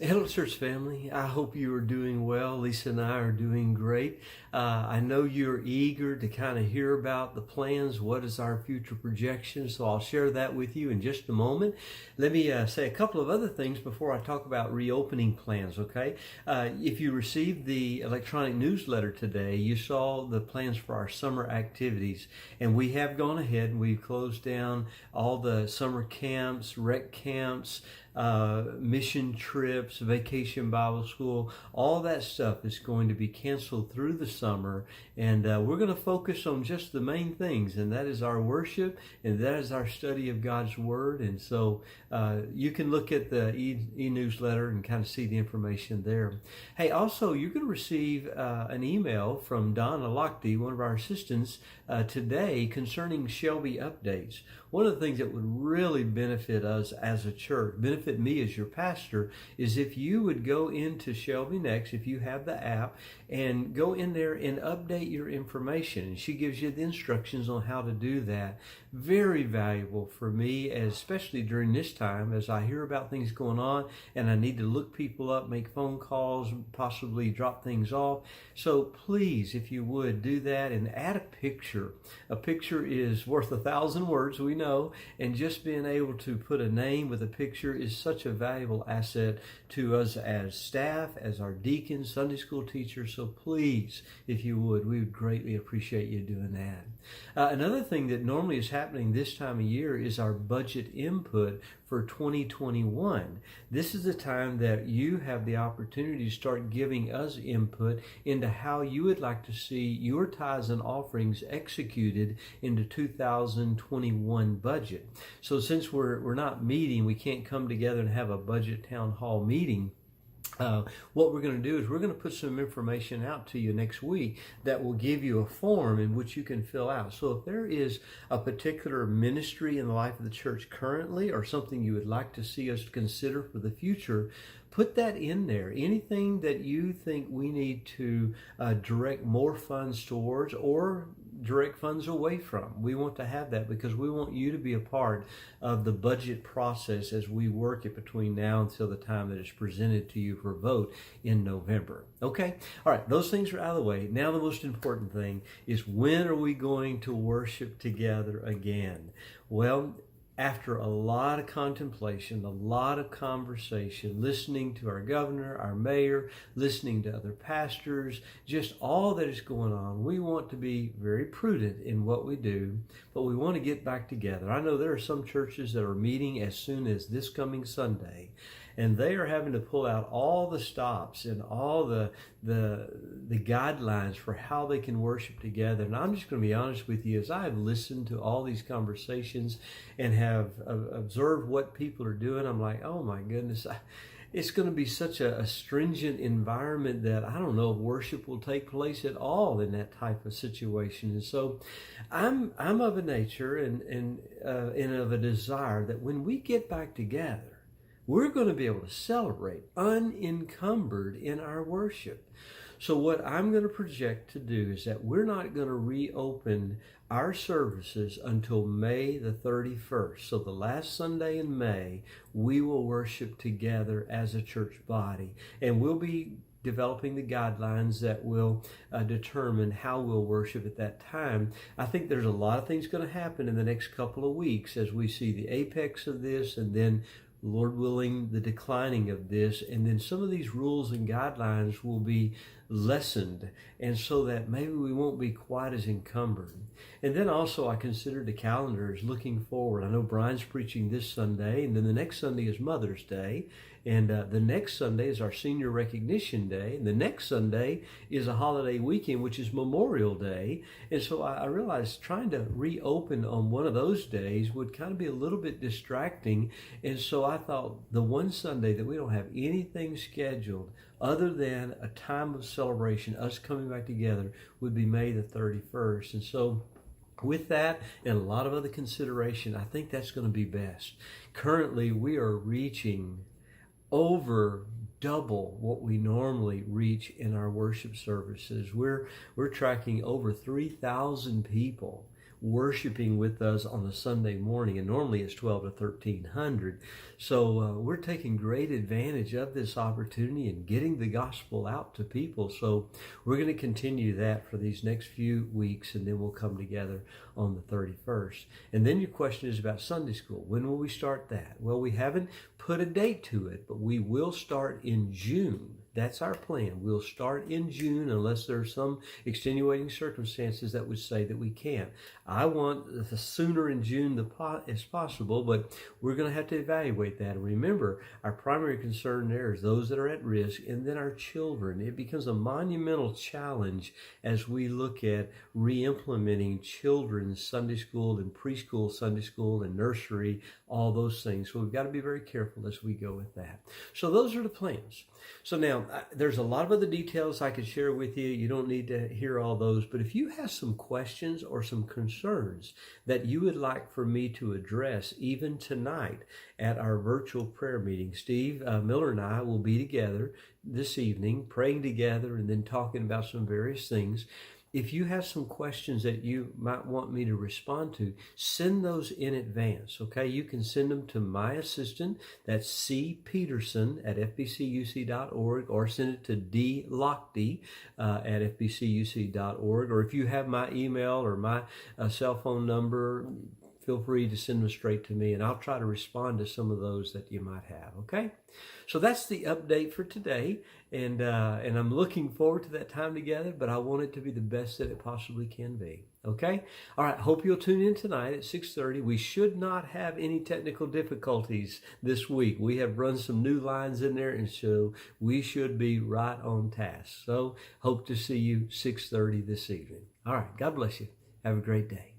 Hello, church family. I hope you are doing well. Lisa and I are doing great. I know you're eager to kind of hear about the plans. What is our future projection? So I'll share that with you in just a moment. Let me say a couple of other things before I talk about reopening plans, okay? If you received the electronic newsletter today, you saw the plans for our summer activities. And we have gone ahead and we've closed down all the summer camps, rec camps, mission trips, vacation Bible school, all that stuff is going to be canceled through the summer, and we're going to focus on just the main things, and that is our worship, and that is our study of God's Word. And so you can look at the e-newsletter and kind of see the information there. Hey, also, you're going to receive an email from Donna Lochte, one of our assistants, today concerning Shelby updates. One of the things that would really benefit us as a church, benefit me as your pastor, is if you would go into Shelby Next, if you have the app, and go in there and update your information. And she gives you the instructions on how to do that. Very valuable for me, especially during this time as I hear about things going on and I need to look people up, make phone calls, possibly drop things off. So please, if you would, do that and add a picture. A picture is worth 1,000 words, we know, and just being able to put a name with a picture is such a valuable asset to us as staff, as our deacons, Sunday school teachers. So please, if you would, we would greatly appreciate you doing that. Another thing that normally is happening this time of year is our budget input for 2021. This is the time that you have the opportunity to start giving us input into how you would like to see your tithes and offerings executed into 2021 budget. So since we're not meeting, we can't come together and have a budget town hall meeting. What we're going to do is we're going to put some information out to you next week that will give you a form in which you can fill out. So if there is a particular ministry in the life of the church currently or something you would like to see us consider for the future, put that in there. Anything that you think we need to direct more funds towards or direct funds away from. We want to have that because we want you to be a part of the budget process as we work it between now until the time that it's presented to you for vote in November. Okay? All right, those things are out of the way. Now the most important thing is, when are we going to worship together again? Well, after a lot of contemplation, a lot of conversation, listening to our governor, our mayor, listening to other pastors, just all that is going on, we want to be very prudent in what we do, but we want to get back together. I know there are some churches that are meeting as soon as this coming Sunday, and they are having to pull out all the stops and all the guidelines for how they can worship together. And I'm just going to be honest with you, as I have listened to all these conversations and have observed what people are doing, I'm like, oh my goodness, it's going to be such a stringent environment that I don't know if worship will take place at all in that type of situation. And so I'm of a nature and of a desire that when we get back together, we're going to be able to celebrate unencumbered in our worship. So what I'm going to project to do is that we're not going to reopen our services until May the 31st. So the last Sunday in May, we will worship together as a church body. And we'll be developing the guidelines that will determine how we'll worship at that time. I think there's a lot of things going to happen in the next couple of weeks as we see the apex of this, and then Lord willing, the declining of this, and then some of these rules and guidelines will be lessened, and so that maybe we won't be quite as encumbered. And then also I considered the calendar as looking forward. I know Brian's preaching this Sunday, and then the next Sunday is Mother's Day, and the next Sunday is our Senior Recognition Day, and the next Sunday is a holiday weekend, which is Memorial Day. And so I realized trying to reopen on one of those days would kind of be a little bit distracting, and so I thought the one Sunday that we don't have anything scheduled other than a time of celebration, us coming back together, would be May the 31st. And so with that and a lot of other consideration, I think that's going to be best. Currently, we are reaching over double what we normally reach in our worship services. We're tracking over 3,000 people worshiping with us on a Sunday morning, and normally it's 12 to 1300. So we're taking great advantage of this opportunity and getting the gospel out to people. So we're going to continue that for these next few weeks, and then we'll come together on the 31st. And then your question is about Sunday school. When will we start that? Well, we haven't put a date to it, but we will start in June. That's our plan. We'll start in June unless there's some extenuating circumstances that would say that we can't. I want the sooner in June as possible, but we're going to have to evaluate that. And remember, our primary concern there is those that are at risk and then our children. It becomes a monumental challenge as we look at re-implementing children's Sunday school and preschool Sunday school and nursery, all those things. So we've got to be very careful as we go with that. So those are the plans. So now, there's a lot of other details I could share with you. You don't need to hear all those, but if you have some questions or some concerns that you would like for me to address even tonight at our virtual prayer meeting, Steve Miller and I will be together this evening, praying together and then talking about some various things. If you have some questions that you might want me to respond to, send those in advance, okay? You can send them to my assistant, that's C. Peterson at fbcuc.org, or send it to D. Lochte at fbcuc.org, or if you have my email or my cell phone number, feel free to send them straight to me, and I'll try to respond to some of those that you might have, okay? So that's the update for today, and I'm looking forward to that time together, but I want it to be the best that it possibly can be, okay? All right, hope you'll tune in tonight at 6:30. We should not have any technical difficulties this week. We have run some new lines in there, and so we should be right on task. So hope to see you 6:30 this evening. All right, God bless you. Have a great day.